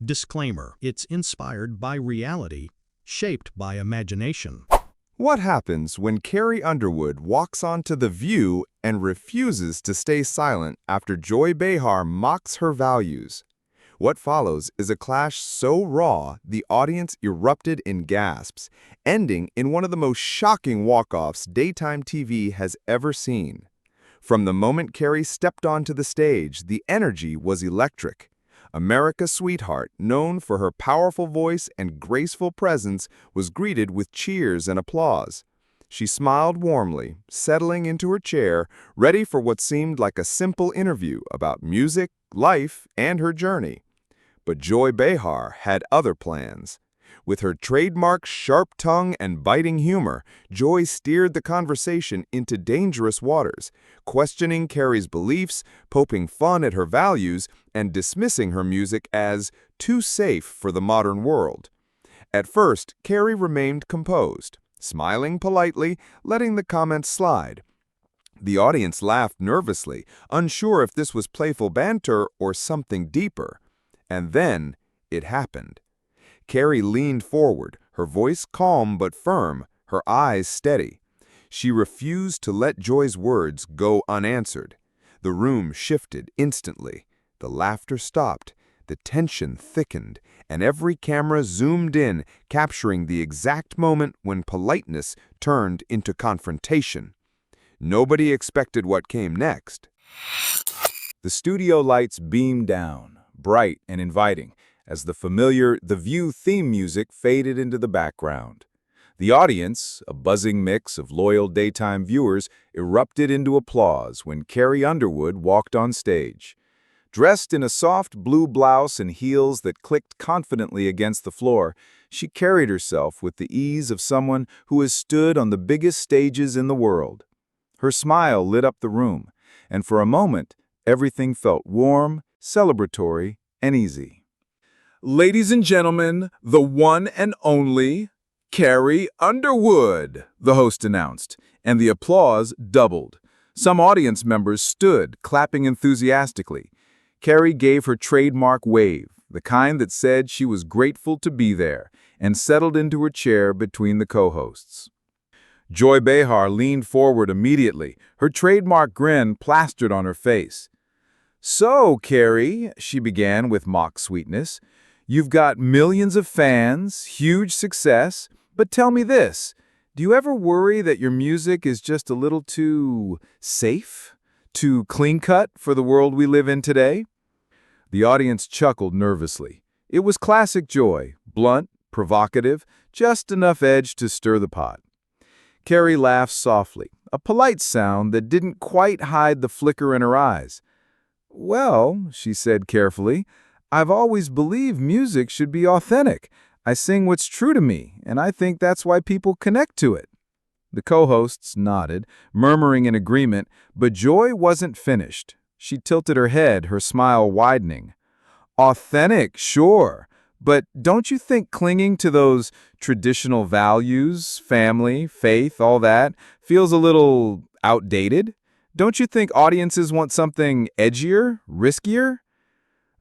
Disclaimer: it's inspired by reality, shaped by imagination. What happens when Carrie Underwood walks onto The View and refuses to stay silent after Joy Behar mocks her values? What follows is a clash so raw the audience erupted in gasps, ending in one of the most shocking walk-offs daytime TV has ever seen. From the moment Carrie stepped onto the stage, the energy was electric. America's sweetheart, known for her powerful voice and graceful presence, was greeted with cheers and applause. She smiled warmly, settling into her chair, ready for what seemed like a simple interview about music, life, and her journey. But Joy Behar had other plans. With her trademark sharp tongue and biting humor, Joy steered the conversation into dangerous waters, questioning Carrie's beliefs, poking fun at her values, and dismissing her music as too safe for the modern world. At first, Carrie remained composed, smiling politely, letting the comments slide. The audience laughed nervously, unsure if this was playful banter or something deeper. And then, it happened. Carrie leaned forward, her voice calm but firm, her eyes steady. She refused to let Joy's words go unanswered. The room shifted instantly. The laughter stopped, the tension thickened, and every camera zoomed in, capturing the exact moment when politeness turned into confrontation. Nobody expected what came next. The studio lights beamed down, bright and inviting, as the familiar The View theme music faded into the background. The audience, a buzzing mix of loyal daytime viewers, erupted into applause when Carrie Underwood walked on stage. Dressed in a soft blue blouse and heels that clicked confidently against the floor, she carried herself with the ease of someone who has stood on the biggest stages in the world. Her smile lit up the room, and for a moment, everything felt warm, celebratory, and easy. "Ladies and gentlemen, the one and only Carrie Underwood," the host announced, and the applause doubled. Some audience members stood, clapping enthusiastically. Carrie gave her trademark wave, the kind that said she was grateful to be there, and settled into her chair between the co-hosts. Joy Behar leaned forward immediately, her trademark grin plastered on her face. "So, Carrie," she began with mock sweetness, "you've got millions of fans, huge success, but tell me this, do you ever worry that your music is just a little too safe, too clean-cut for the world we live in today?" The audience chuckled nervously. It was classic Joy, blunt, provocative, just enough edge to stir the pot. Carrie laughed softly, a polite sound that didn't quite hide the flicker in her eyes. "Well," she said carefully, "I've always believed music should be authentic. I sing what's true to me, and I think that's why people connect to it." The co-hosts nodded, murmuring in agreement, but Joy wasn't finished. She tilted her head, her smile widening. "Authentic, sure, but don't you think clinging to those traditional values, family, faith, all that, feels a little outdated? Don't you think audiences want something edgier, riskier?"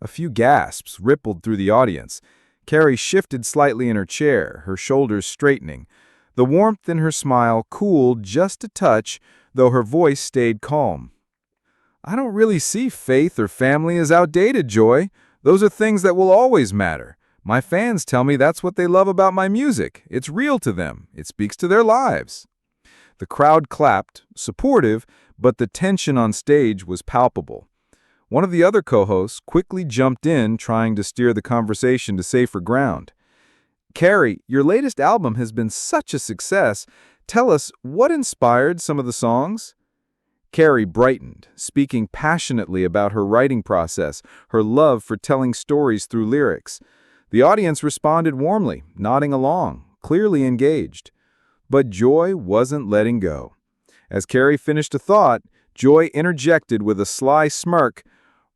A few gasps rippled through the audience. Carrie shifted slightly in her chair, her shoulders straightening. The warmth in her smile cooled just a touch, though her voice stayed calm. "I don't really see faith or family as outdated, Joy. Those are things that will always matter. My fans tell me that's what they love about my music. It's real to them. It speaks to their lives." The crowd clapped, supportive, but the tension on stage was palpable. One of the other co-hosts quickly jumped in, trying to steer the conversation to safer ground. "Carrie, your latest album has been such a success. Tell us, what inspired some of the songs?" Carrie brightened, speaking passionately about her writing process, her love for telling stories through lyrics. The audience responded warmly, nodding along, clearly engaged. But Joy wasn't letting go. As Carrie finished a thought, Joy interjected with a sly smirk,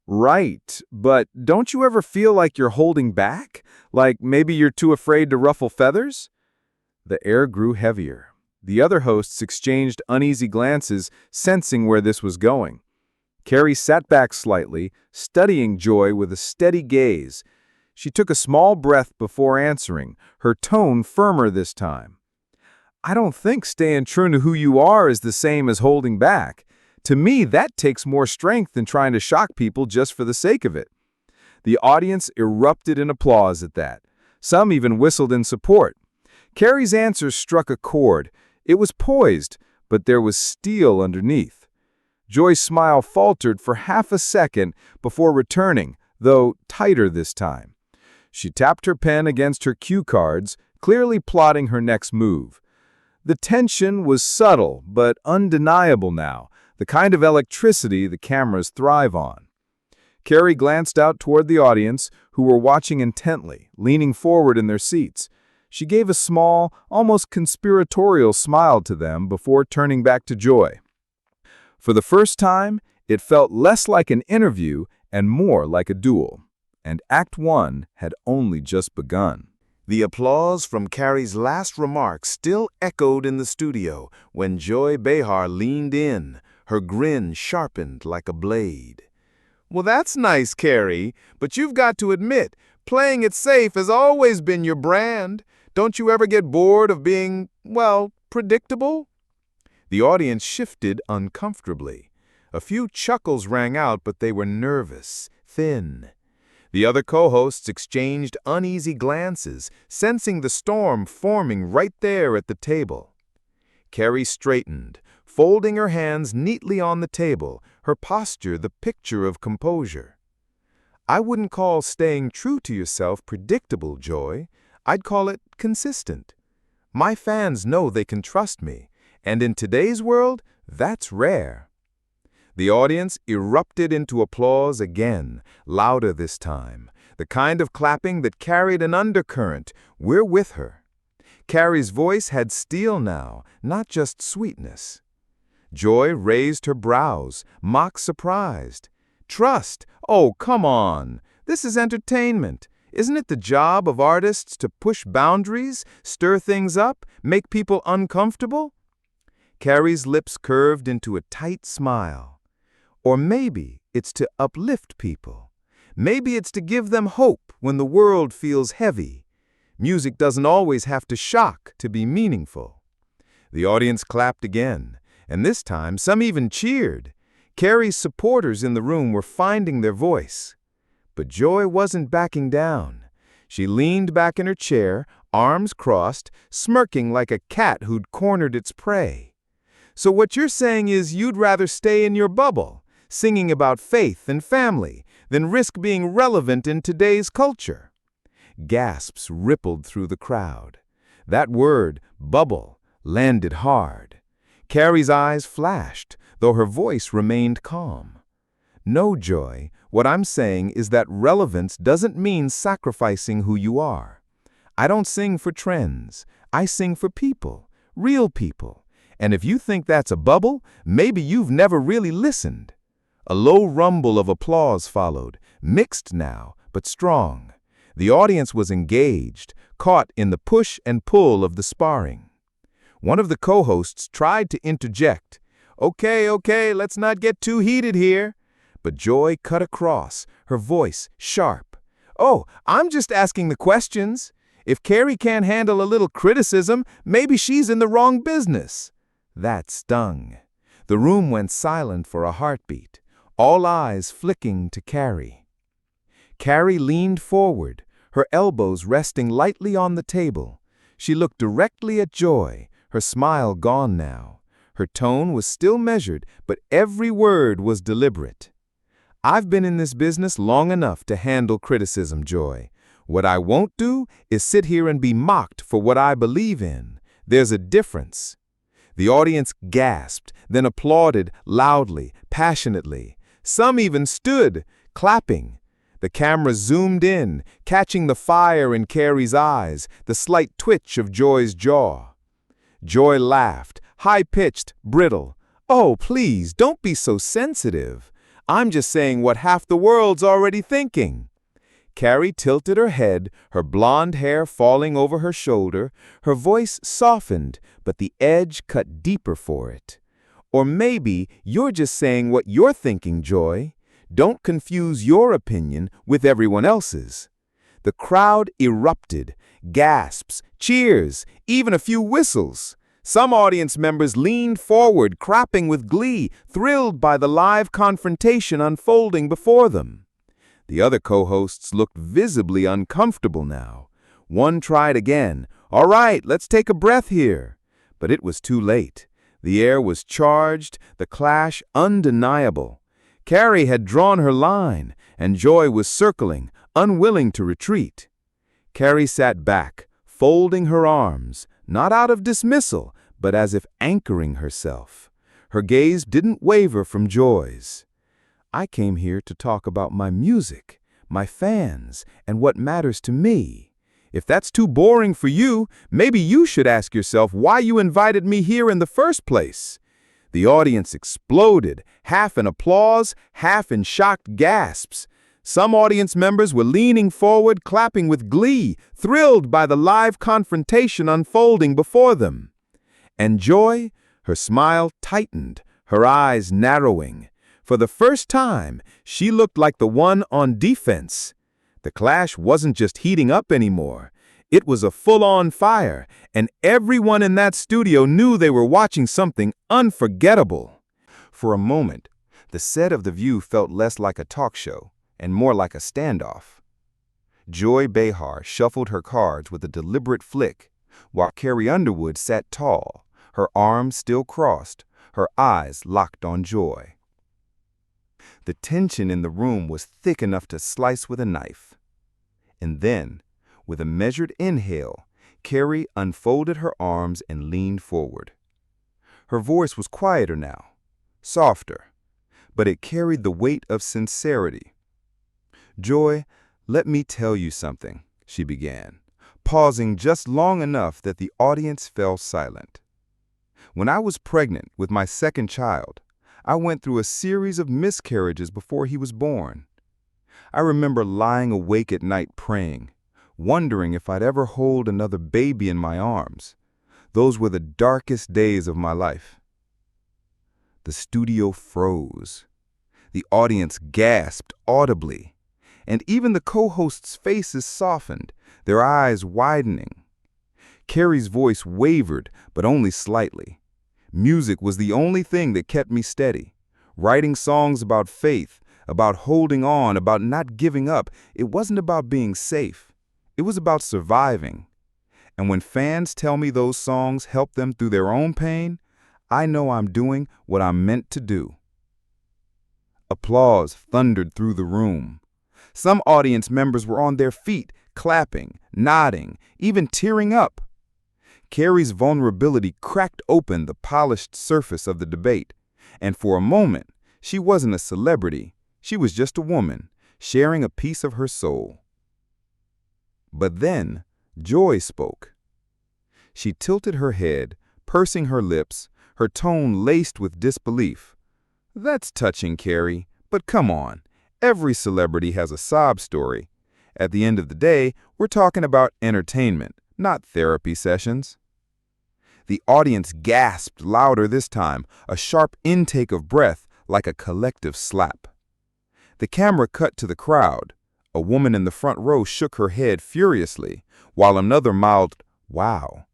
"Right, but don't you ever feel like you're holding back? Like maybe you're too afraid to ruffle feathers?" The air grew heavier. The other hosts exchanged uneasy glances, sensing where this was going. Carrie sat back slightly, studying Joy with a steady gaze. She took a small breath before answering, her tone firmer this time. I don't think staying true to who you are is the same as holding back. To me, that takes more strength than trying to shock people just for the sake of it. The audience erupted in applause at that. Some even whistled in support. Carrie's answer struck a chord. It was poised, but there was steel underneath. Joy's smile faltered for half a second before returning, though tighter this time. She tapped her pen against her cue cards, clearly plotting her next move. The tension was subtle, but undeniable now, the kind of electricity the cameras thrive on. Carrie glanced out toward the audience, who were watching intently, leaning forward in their seats. She gave a small, almost conspiratorial smile to them before turning back to Joy. For the first time, it felt less like an interview and more like a duel. And Act 1 had only just begun. The applause from Carrie's last remark still echoed in the studio when Joy Behar leaned in, her grin sharpened like a blade. Well, that's nice, Carrie, but you've got to admit, playing it safe has always been your brand. Don't you ever get bored of being, well, predictable? The audience shifted uncomfortably. A few chuckles rang out, but they were nervous, thin. The other co-hosts exchanged uneasy glances, sensing the storm forming right there at the table. Carrie straightened, folding her hands neatly on the table, her posture the picture of composure. I wouldn't call staying true to yourself predictable, Joy. I'd call it consistent. My fans know they can trust me, and in today's world, that's rare. The audience erupted into applause again, louder this time, the kind of clapping that carried an undercurrent. We're with her. Carrie's voice had steel now, not just sweetness. Joy raised her brows, mock surprised. Trust? Oh, come on. This is entertainment. Isn't it the job of artists to push boundaries, stir things up, make people uncomfortable? Carrie's lips curved into a tight smile. Or maybe it's to uplift people. Maybe it's to give them hope when the world feels heavy. Music doesn't always have to shock to be meaningful. The audience clapped again, and this time some even cheered. Carrie's supporters in the room were finding their voice. But Joy wasn't backing down. She leaned back in her chair, arms crossed, smirking like a cat who'd cornered its prey. So what you're saying is you'd rather stay in your bubble, singing about faith and family, than risk being relevant in today's culture. Gasps rippled through the crowd. That word, bubble, landed hard. Carrie's eyes flashed, though her voice remained calm. No, Joy, what I'm saying is that relevance doesn't mean sacrificing who you are. I don't sing for trends. I sing for people, real people. And if you think that's a bubble, maybe you've never really listened. A low rumble of applause followed, mixed now, but strong. The audience was engaged, caught in the push and pull of the sparring. One of the co-hosts tried to interject. Okay, let's not get too heated here. But Joy cut across, her voice sharp. Oh, I'm just asking the questions. If Carrie can't handle a little criticism, maybe she's in the wrong business. That stung. The room went silent for a heartbeat, all eyes flicking to Carrie. Carrie leaned forward, her elbows resting lightly on the table. She looked directly at Joy, her smile gone now. Her tone was still measured, but every word was deliberate. I've been in this business long enough to handle criticism, Joy. What I won't do is sit here and be mocked for what I believe in. There's a difference. The audience gasped, then applauded loudly, passionately. Some even stood, clapping. The camera zoomed in, catching the fire in Carrie's eyes, the slight twitch of Joy's jaw. Joy laughed, high-pitched, brittle. Oh, please, don't be so sensitive. I'm just saying what half the world's already thinking. Carrie tilted her head, her blonde hair falling over her shoulder. Her voice softened, but the edge cut deeper for it. Or maybe you're just saying what you're thinking, Joy. Don't confuse your opinion with everyone else's. The crowd erupted. Gasps, cheers, even a few whistles. Some audience members leaned forward, clapping with glee, thrilled by the live confrontation unfolding before them. The other co-hosts looked visibly uncomfortable now. One tried again. "All right, let's take a breath here." But it was too late. The air was charged, the clash undeniable. Carrie had drawn her line, and Joy was circling, unwilling to retreat. Carrie sat back, folding her arms, not out of dismissal, but as if anchoring herself. Her gaze didn't waver from Joy's. "I came here to talk about my music, my fans, and what matters to me. If that's too boring for you, maybe you should ask yourself why you invited me here in the first place." The audience exploded, half in applause, half in shocked gasps. Some audience members were leaning forward, clapping with glee, thrilled by the live confrontation unfolding before them. And Joy, her smile tightened, her eyes narrowing. For the first time, she looked like the one on defense. The clash wasn't just heating up anymore. It was a full-on fire, and everyone in that studio knew they were watching something unforgettable. For a moment, the set of The View felt less like a talk show and more like a standoff. Joy Behar shuffled her cards with a deliberate flick, while Carrie Underwood sat tall, her arms still crossed, her eyes locked on Joy. The tension in the room was thick enough to slice with a knife. And then, with a measured inhale, Carrie unfolded her arms and leaned forward. Her voice was quieter now, softer, but it carried the weight of sincerity. "Joy, let me tell you something," she began, pausing just long enough that the audience fell silent. "When I was pregnant with my second child, I went through a series of miscarriages before he was born. I remember lying awake at night praying, wondering if I'd ever hold another baby in my arms. Those were the darkest days of my life." The studio froze. The audience gasped audibly, and even the co-hosts' faces softened, their eyes widening. Carrie's voice wavered, but only slightly. Music was the only thing that kept me steady. Writing songs about faith, about holding on, about not giving up. It wasn't about being safe. It was about surviving. And when fans tell me those songs help them through their own pain, I know I'm doing what I'm meant to do. Applause thundered through the room. Some audience members were on their feet, clapping, nodding, even tearing up. Carrie's vulnerability cracked open the polished surface of the debate, and for a moment, she wasn't a celebrity. She was just a woman, sharing a piece of her soul. But then, Joy spoke. She tilted her head, pursing her lips, her tone laced with disbelief. "That's touching, Carrie, but come on. Every celebrity has a sob story. At the end of the day, we're talking about entertainment, not therapy sessions." The audience gasped louder this time, a sharp intake of breath like a collective slap. The camera cut to the crowd. A woman in the front row shook her head furiously, while another mouthed, "Wow."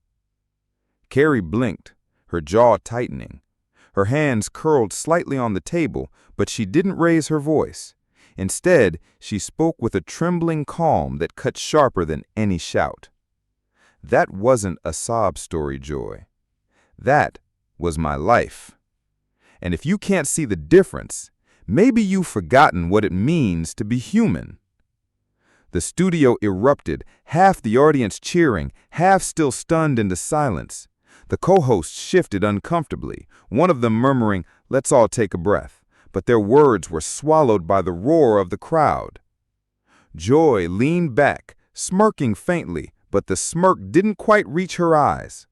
Carrie blinked, her jaw tightening. Her hands curled slightly on the table, but she didn't raise her voice. Instead, she spoke with a trembling calm that cut sharper than any shout. "That wasn't a sob story, Joy. That was my life. And if you can't see the difference, maybe you've forgotten what it means to be human." The studio erupted, half the audience cheering, half still stunned into silence. The co-hosts shifted uncomfortably, one of them murmuring, "Let's all take a breath," but their words were swallowed by the roar of the crowd. Joy leaned back, smirking faintly, but the smirk didn't quite reach her eyes.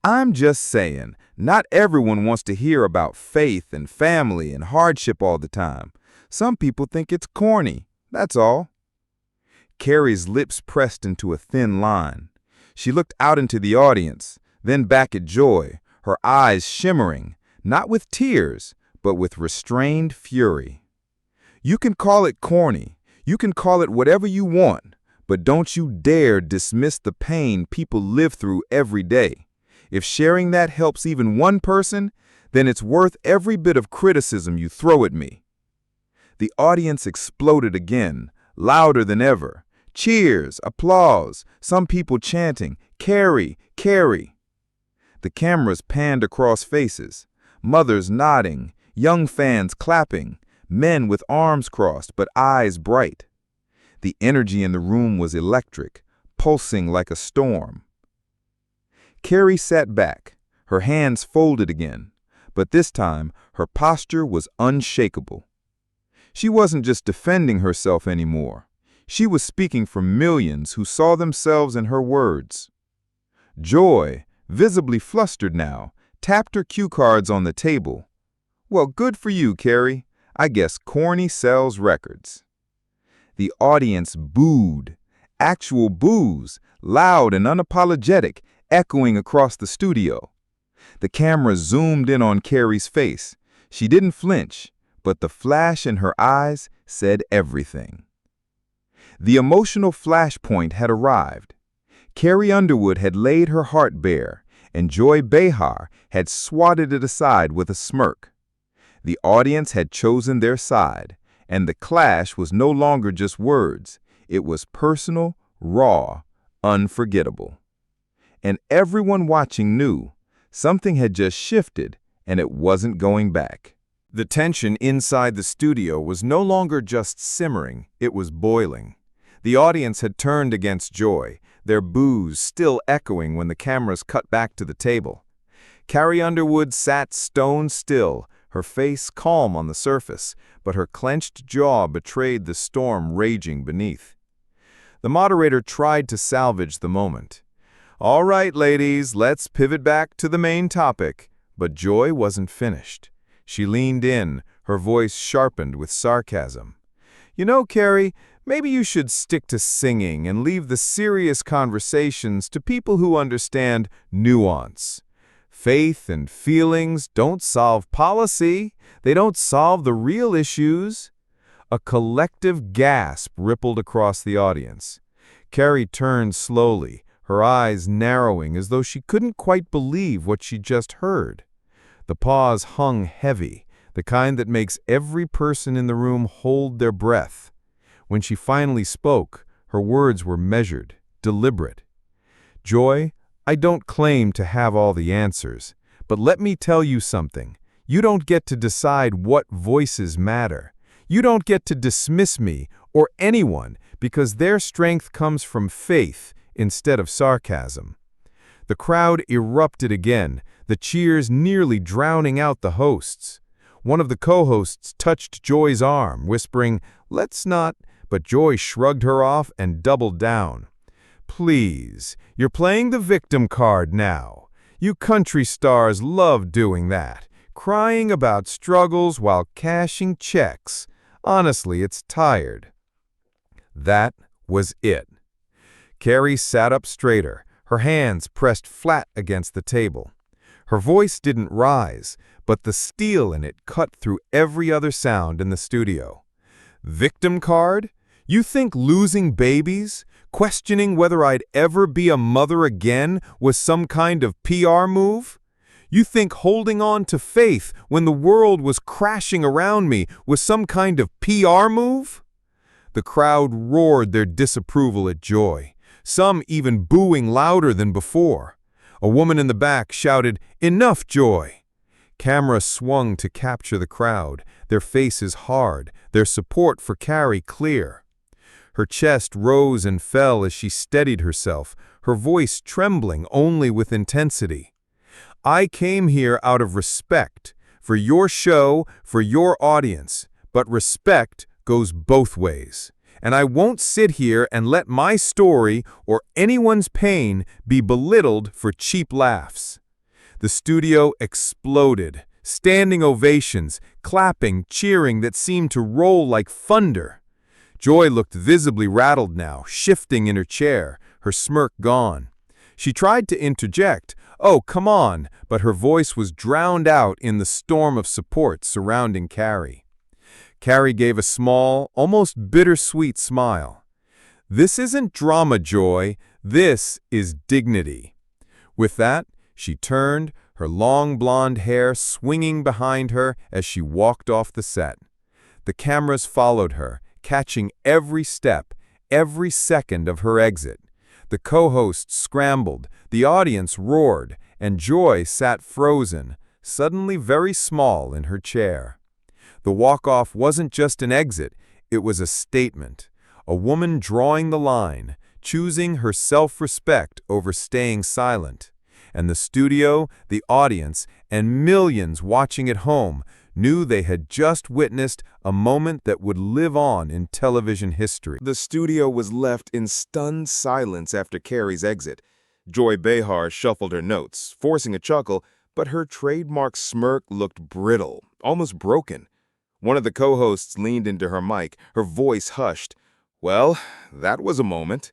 "I'm just saying, not everyone wants to hear about faith and family and hardship all the time. Some people think it's corny, that's all." Carrie's lips pressed into a thin line. She looked out into the audience, then back at Joy, her eyes shimmering, not with tears, but with restrained fury. "You can call it corny, you can call it whatever you want, But don't you dare dismiss the pain people live through every day. If sharing that helps even one person, then it's worth every bit of criticism you throw at me." The audience exploded again, louder than ever. Cheers, applause, some people chanting, "Carrie, Carrie." The cameras panned across faces, mothers nodding, young fans clapping, men with arms crossed but eyes bright. The energy in the room was electric, pulsing like a storm. Carrie sat back, her hands folded again, but this time her posture was unshakable. She wasn't just defending herself anymore. She was speaking for millions who saw themselves in her words. Joy, visibly flustered now, tapped her cue cards on the table. "Well, good for you, Carrie. I guess corny sells records." The audience booed, actual boos, loud and unapologetic, echoing across the studio. The camera zoomed in on Carrie's face. She didn't flinch, but the flash in her eyes said everything. The emotional flashpoint had arrived. Carrie Underwood had laid her heart bare, and Joy Behar had swatted it aside with a smirk. The audience had chosen their side, and the clash was no longer just words. It was personal, raw, unforgettable. And everyone watching knew something had just shifted, and it wasn't going back. The tension inside the studio was no longer just simmering, it was boiling. The audience had turned against Joy, their boos still echoing when the cameras cut back to the table. Carrie Underwood sat stone still, her face calm on the surface, but her clenched jaw betrayed the storm raging beneath. The moderator tried to salvage the moment. "All right, ladies, let's pivot back to the main topic." But Joy wasn't finished. She leaned in, her voice sharpened with sarcasm. "You know, Carrie, maybe you should stick to singing and leave the serious conversations to people who understand nuance. Faith and feelings don't solve policy. They don't solve the real issues." A collective gasp rippled across the audience. Carrie turned slowly, her eyes narrowing as though she couldn't quite believe what she just heard. The pause hung heavy, the kind that makes every person in the room hold their breath. When she finally spoke, her words were measured, deliberate. "Joy, I don't claim to have all the answers, but let me tell you something. You don't get to decide what voices matter. You don't get to dismiss me or anyone because their strength comes from faith instead of sarcasm." The crowd erupted again, the cheers nearly drowning out the hosts. One of the co-hosts touched Joy's arm, whispering, "Let's not," but Joy shrugged her off and doubled down. "Please, you're playing the victim card now. You country stars love doing that, crying about struggles while cashing checks. Honestly, it's tired." That was it. Carrie sat up straighter, her hands pressed flat against the table. Her voice didn't rise, but the steel in it cut through every other sound in the studio. "Victim card? You think losing babies, questioning whether I'd ever be a mother again, was some kind of PR move? You think holding on to faith when the world was crashing around me was some kind of PR move?" The crowd roared their disapproval at Joy, some even booing louder than before. A woman in the back shouted, "Enough, Joy!" Camera swung to capture the crowd, their faces hard, their support for Carrie clear. Her chest rose and fell as she steadied herself, her voice trembling only with intensity. "I came here out of respect, for your show, for your audience, but respect goes both ways. And I won't sit here and let my story or anyone's pain be belittled for cheap laughs." The studio exploded, standing ovations, clapping, cheering that seemed to roll like thunder. Joy looked visibly rattled now, shifting in her chair, her smirk gone. She tried to interject, "Oh, come on," but her voice was drowned out in the storm of support surrounding Carrie. Carrie gave a small, almost bittersweet smile. This isn't drama, Joy. This is dignity. With that, she turned, her long blonde hair swinging behind her as she walked off the set. The cameras followed her, catching every step, every second of her exit. The co-hosts scrambled, the audience roared, and Joy sat frozen, suddenly very small in her chair. The walk-off wasn't just an exit, it was a statement. A woman drawing the line, choosing her self-respect over staying silent. And the studio, the audience, and millions watching at home knew they had just witnessed a moment that would live on in television history. The studio was left in stunned silence after Carrie's exit. Joy Behar shuffled her notes, forcing a chuckle, but her trademark smirk looked brittle, almost broken. One of the co-hosts leaned into her mic, her voice hushed. Well, that was a moment.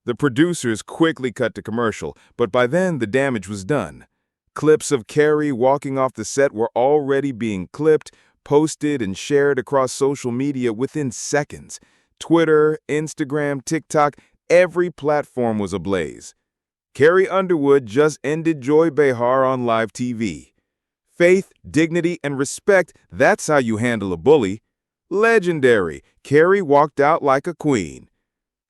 The producers quickly cut to commercial, but by then the damage was done. Clips of Carrie walking off the set were already being clipped, posted, and shared across social media within seconds. Twitter, Instagram, TikTok, every platform was ablaze. Carrie Underwood just ended Joy Behar on live TV. Faith, dignity, and respect, that's how you handle a bully. Legendary, Carrie walked out like a queen.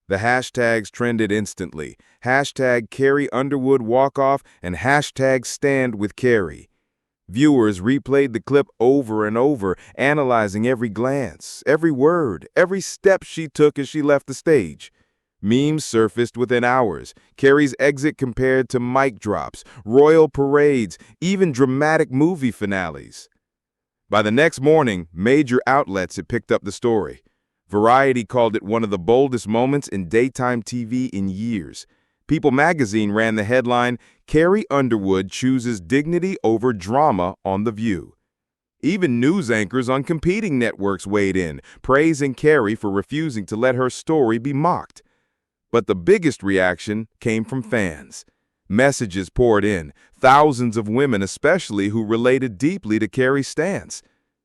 The hashtags trended instantly. Hashtag Carrie Underwood walk-off and hashtag stand with Carrie. Viewers replayed the clip over and over, analyzing every glance, every word, every step she took as she left the stage. Memes surfaced within hours. Carrie's exit compared to mic drops, royal parades, even dramatic movie finales. By the next morning, major outlets had picked up the story. Variety called it one of the boldest moments in daytime TV in years. People magazine ran the headline, Carrie Underwood chooses dignity over drama on The View. Even news anchors on competing networks weighed in, praising Carrie for refusing to let her story be mocked. But the biggest reaction came from fans. Messages poured in, thousands of women especially who related deeply to Carrie's stance.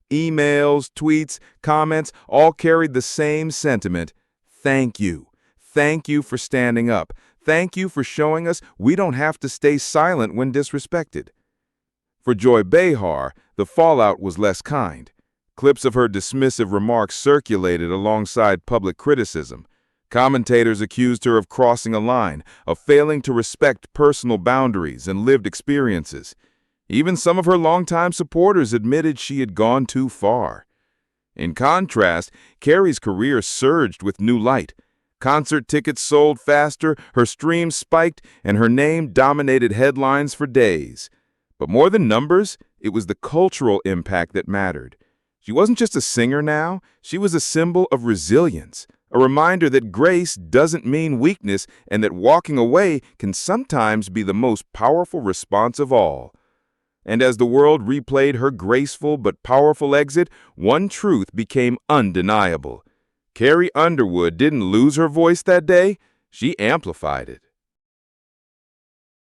Emails, tweets, comments all carried the same sentiment. Thank you. Thank you for standing up. Thank you for showing us we don't have to stay silent when disrespected. For Joy Behar, the fallout was less kind. Clips of her dismissive remarks circulated alongside public criticism. Commentators accused her of crossing a line, of failing to respect personal boundaries and lived experiences. Even some of her longtime supporters admitted she had gone too far. In contrast, Carrie's career surged with new light. Concert tickets sold faster, her streams spiked, and her name dominated headlines for days. But more than numbers, it was the cultural impact that mattered. She wasn't just a singer now, she was a symbol of resilience, a reminder that grace doesn't mean weakness and that walking away can sometimes be the most powerful response of all. And as the world replayed her graceful but powerful exit, one truth became undeniable. Carrie Underwood didn't lose her voice that day, she amplified it.